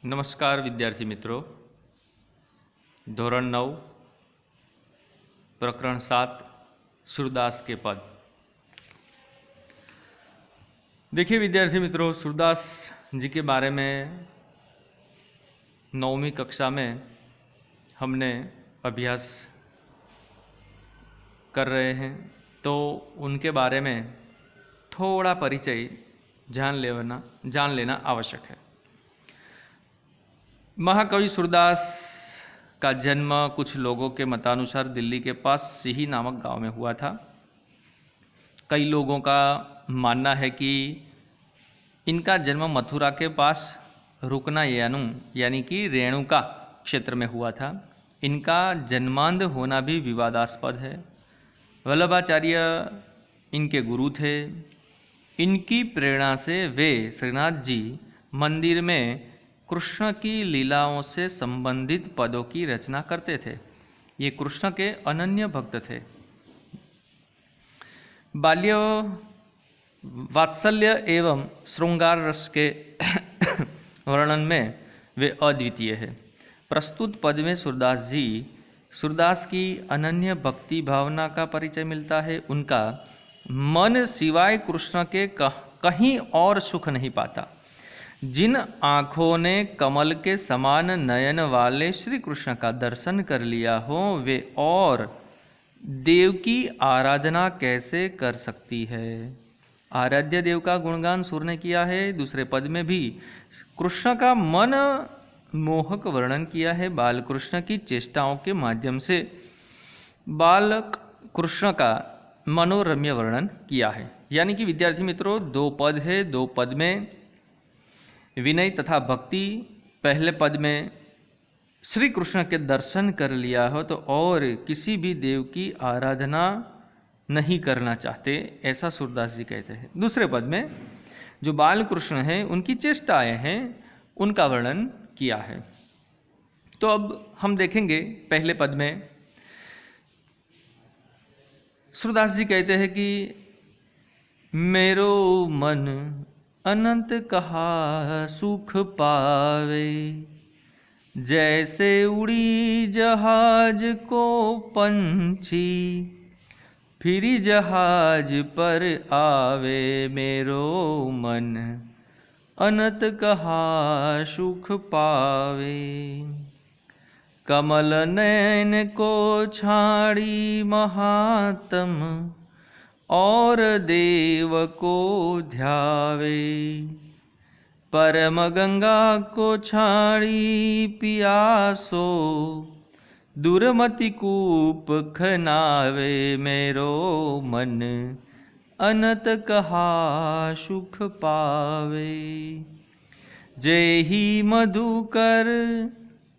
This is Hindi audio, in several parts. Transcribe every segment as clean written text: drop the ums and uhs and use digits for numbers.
नमस्कार विद्यार्थी मित्रों, धोरण 9 प्रकरण 7 सूरदास के पद। देखिए विद्यार्थी मित्रों, सूरदास जी के बारे में 9वीं कक्षा में हमने अभ्यास कर रहे हैं, तो उनके बारे में थोड़ा परिचय जान लेना आवश्यक है। महाकवि सूरदास का जन्म कुछ लोगों के मतानुसार दिल्ली के पास सिही नामक गांव में हुआ था। कई लोगों का मानना है कि इनका जन्म मथुरा के पास रुकनायानु यानी कि रेणुका क्षेत्र में हुआ था। इनका जन्मांध होना भी विवादास्पद है। वल्लभाचार्य इनके गुरु थे। इनकी प्रेरणा से वे श्रीनाथ जी मंदिर में कृष्ण की लीलाओं से संबंधित पदों की रचना करते थे। ये कृष्ण के अनन्य भक्त थे। बाल्य वात्सल्य एवं श्रृंगार रस के वर्णन में वे अद्वितीय है। प्रस्तुत पद में सूरदास की अनन्य भक्ति भावना का परिचय मिलता है। उनका मन सिवाय कृष्ण के कहीं और सुख नहीं पाता। जिन आँखों ने कमल के समान नयन वाले श्री कृष्ण का दर्शन कर लिया हो, वे और देव की आराधना कैसे कर सकती है। आराध्य देव का गुणगान सुर ने किया है। दूसरे पद में भी कृष्ण का मन मोहक वर्णन किया है। बाल कृष्ण की चेष्टाओं के माध्यम से बालक कृष्ण का मनोरम्य वर्णन किया है। यानी कि विद्यार्थी मित्रों, दो पद है। दो पद में विनय तथा भक्ति, पहले पद में श्री कृष्ण के दर्शन कर लिया हो तो और किसी भी देव की आराधना नहीं करना चाहते, ऐसा सूरदास जी कहते हैं। दूसरे पद में जो बाल कृष्ण हैं उनकी चेष्टाएं हैं, उनका वर्णन किया है। तो अब हम देखेंगे पहले पद में सूरदास जी कहते हैं कि मेरो मन अनंत कहा सुख पावे, जैसे उड़ी जहाज को पंछी फिर जहाज पर आवे। मेरो मन अनंत कहा सुख पावे, कमल नयन को छाड़ी महात्म और देव को ध्यावे। परम गंगा को छाड़ी पियासो, दुर्मति कूप खनावे। मेरो मन अनंत कहा सुख पावे, जय ही मधुकर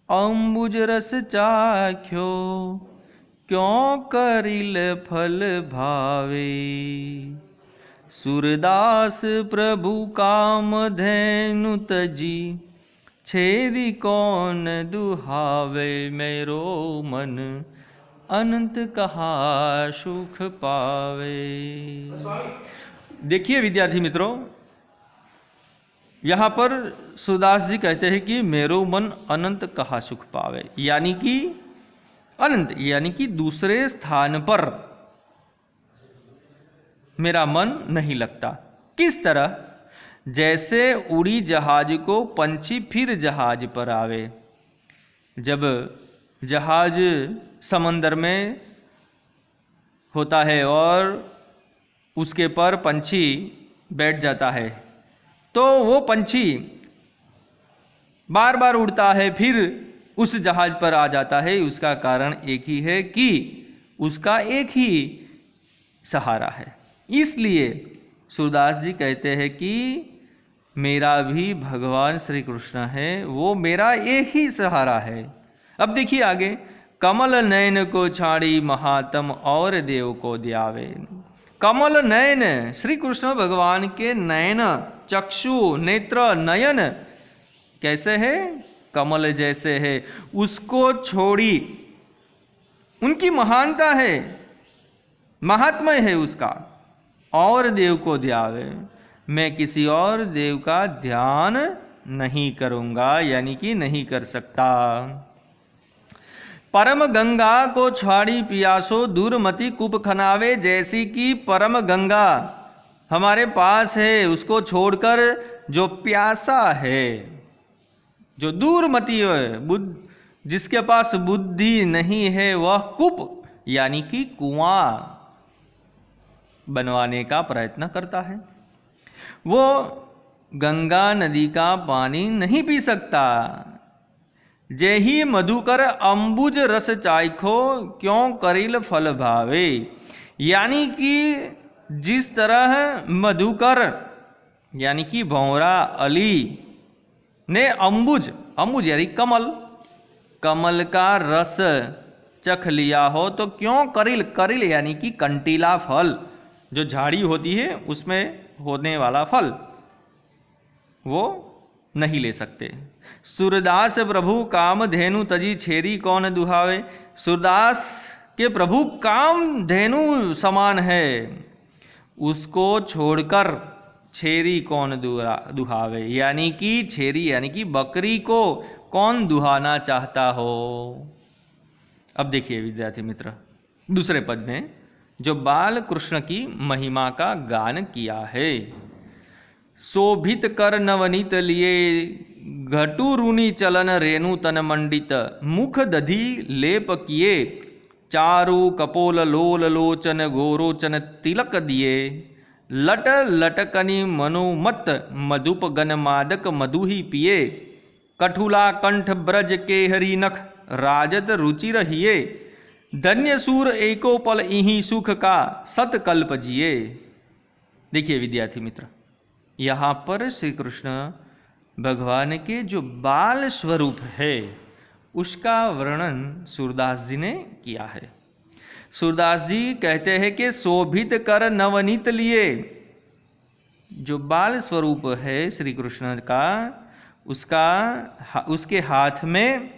अम्बुज रस चाख्यो, क्यों करिल फल भावे। सूरदास प्रभु काम धैनु तजी, छेदी कौन दुहावे। मेरो मन अनंत कहा सुख पावे। देखिए विद्यार्थी मित्रों, यहाँ पर सूरदास जी कहते हैं कि मेरो मन अनंत कहा सुख पावे, यानी कि अनंत यानी कि दूसरे स्थान पर मेरा मन नहीं लगता। किस तरह? जैसे उड़ी जहाज को पंछी फिर जहाज पर आवे। जब जहाज समंदर में होता है और उसके पर पंछी बैठ जाता है, तो वो पंछी बार बार उड़ता है, फिर उस जहाज पर आ जाता है। उसका कारण एक ही है कि उसका एक ही सहारा है। इसलिए सूरदास जी कहते हैं कि मेरा भी भगवान श्री कृष्ण है, वो मेरा एक ही सहारा है। अब देखिए आगे, कमल नयन को छाड़ी महात्म और देव को ध्यावे। कमल नयन, श्री कृष्ण भगवान के नयन, चक्षु, नेत्र, नयन कैसे है? कमल जैसे है। उसको छोड़ी, उनकी महानता है, महात्म्य है उसका, और देव को ध्यावे। मैं किसी और देव का ध्यान नहीं करूँगा, यानी कि नहीं कर सकता। परम गंगा को छाड़ी पियासो दूरमति कूप खनावे, जैसी कि परम गंगा हमारे पास है, उसको छोड़कर जो प्यासा है, जो दूरमति है, जिसके पास बुद्धि नहीं है, वह कूप यानी कि कुआं बनवाने का प्रयत्न करता है। वो गंगा नदी का पानी नहीं पी सकता। जेहि मधुकर अंबुज रस चाखो, क्यों करिल फल भावे, यानी कि जिस तरह मधुकर यानी कि भंवरा अली ने अंबुज, अंबुज यानी कमल, कमल का रस चख लिया हो, तो क्यों करिल, करिल यानी कि कंटीला फल, जो झाड़ी होती है उसमें होने वाला फल, वो नहीं ले सकते। सूरदास प्रभु काम धेनु तजी, छेरी कौन दुहावे, सूरदास के प्रभु काम धेनु समान है, उसको छोड़कर छेरी कौन दुहावे, यानी कि छेरी यानी कि बकरी को कौन दुहाना चाहता हो। अब देखिए विद्यार्थी मित्र, दूसरे पद में जो बाल कृष्ण की महिमा का गान किया है। शोभित कर नवनीत लिए, घटु रुनि चलन रेणु तन मंडित, मुख दधि लेप किए, चारु कपोल लोल लोचन गोरोचन तिलक दिए, लट लटकनि मनुमत मधुप गन मादक मधुहि पिए, कठुला कंठ ब्रज के हरि नख राजत रुचि रहिए, धन्य सूर एको पल इहि सुख का सत कल्प जिए। देखिए विद्यार्थी मित्र, यहाँ पर श्री कृष्ण भगवान के जो बाल स्वरूप है उसका वर्णन सूरदास जी ने किया है। सूरदास जी कहते हैं कि शोभित कर नवनीत लिए, जो बाल स्वरूप है श्री कृष्ण का, उसके हाथ में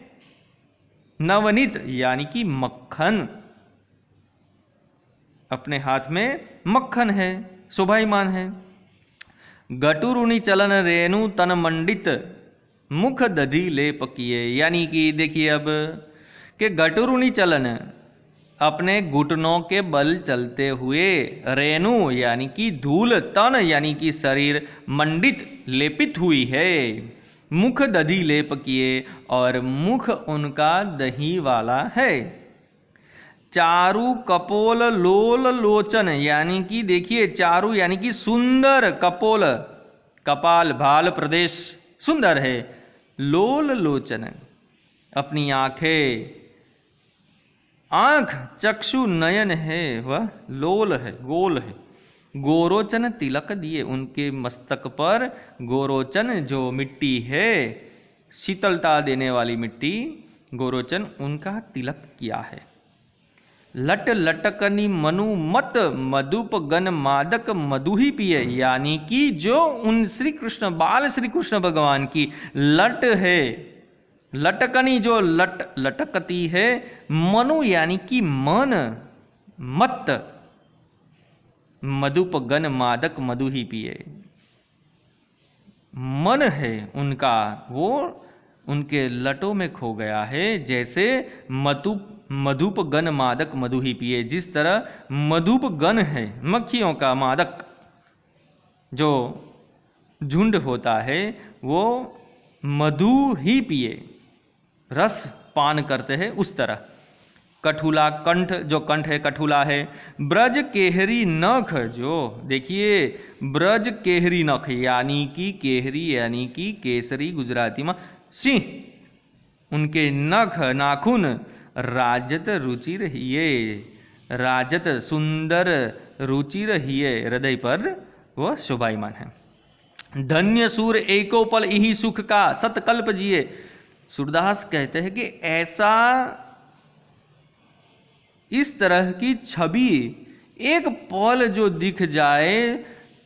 नवनीत यानी कि मक्खन, अपने हाथ में मक्खन है, शोभायमान है। गटुरुनि चलन रेणु तन मंडित, मुख दधि लेप किए, यानी कि देखिए अब कि गटुरुनि चलन अपने घुटनों के बल चलते हुए, रेणु यानी कि धूल, तन यानी कि शरीर, मंडित लेपित हुई है, मुख दधि लेप किए और मुख उनका दही वाला है। चारु कपोल लोल लोचन, यानी कि देखिए चारु यानी कि सुंदर, कपोल कपाल भाल प्रदेश सुंदर है, लोल लोचन अपनी आंखें, आंख चक्षु नयन है, वह लोल है, गोल है। गोरोचन तिलक दिए, उनके मस्तक पर गोरोचन जो मिट्टी है, शीतलता देने वाली मिट्टी गोरोचन, उनका तिलक किया है। लट लटकनी मनु मत मधुप गन मादक मधुहि पिए, यानी कि जो उन श्री कृष्ण बाल श्री कृष्ण भगवान की लट है, लटकनी जो लटकती है, मनु यानी कि मन, मत मधुप गन मादक मधु ही पिए, मन है उनका वो उनके लटों में खो गया है, जैसे मधुप गन मादक मधु ही पिए। जिस तरह मधुप गन है मक्खियों का मादक जो झुंड होता है, वो मधु ही पिए, रस पान करते हैं, उस तरह। कठुला कंठ, जो कंठ है कठुला है। ब्रज केहरी नख, जो देखिए ब्रज केहरी नख यानी कि केहरी यानी कि केसरी गुजराती में सिंह, उनके नख नाखून राजत रुचि रहिए, राजत सुंदर रुचि रहिए, हृदय पर वह शोभायमान है। धन्य सूर एको पल इही सुख का सतकल्प जिए। सूरदास कहते हैं कि ऐसा, इस तरह की छवि एक पल जो दिख जाए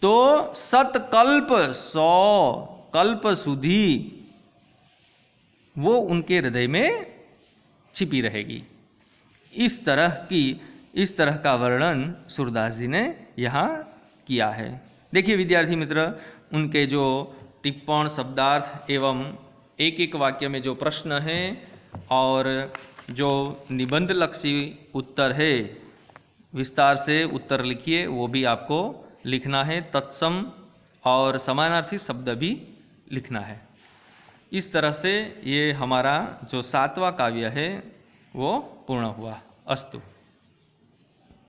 तो सतकल्प 100 कल्प सुधी वो उनके हृदय में छिपी रहेगी। इस तरह का वर्णन सूरदास जी ने यहाँ किया है। देखिए विद्यार्थी मित्र, उनके जो टिप्पण, शब्दार्थ एवं एक एक वाक्य में जो प्रश्न है और जो निबंध लक्षी उत्तर है, विस्तार से उत्तर लिखिए, वो भी आपको लिखना है। तत्सम और समानार्थी शब्द भी लिखना है। इस तरह से ये हमारा जो 7वां काव्य है वो पूर्ण हुआ। अस्तु।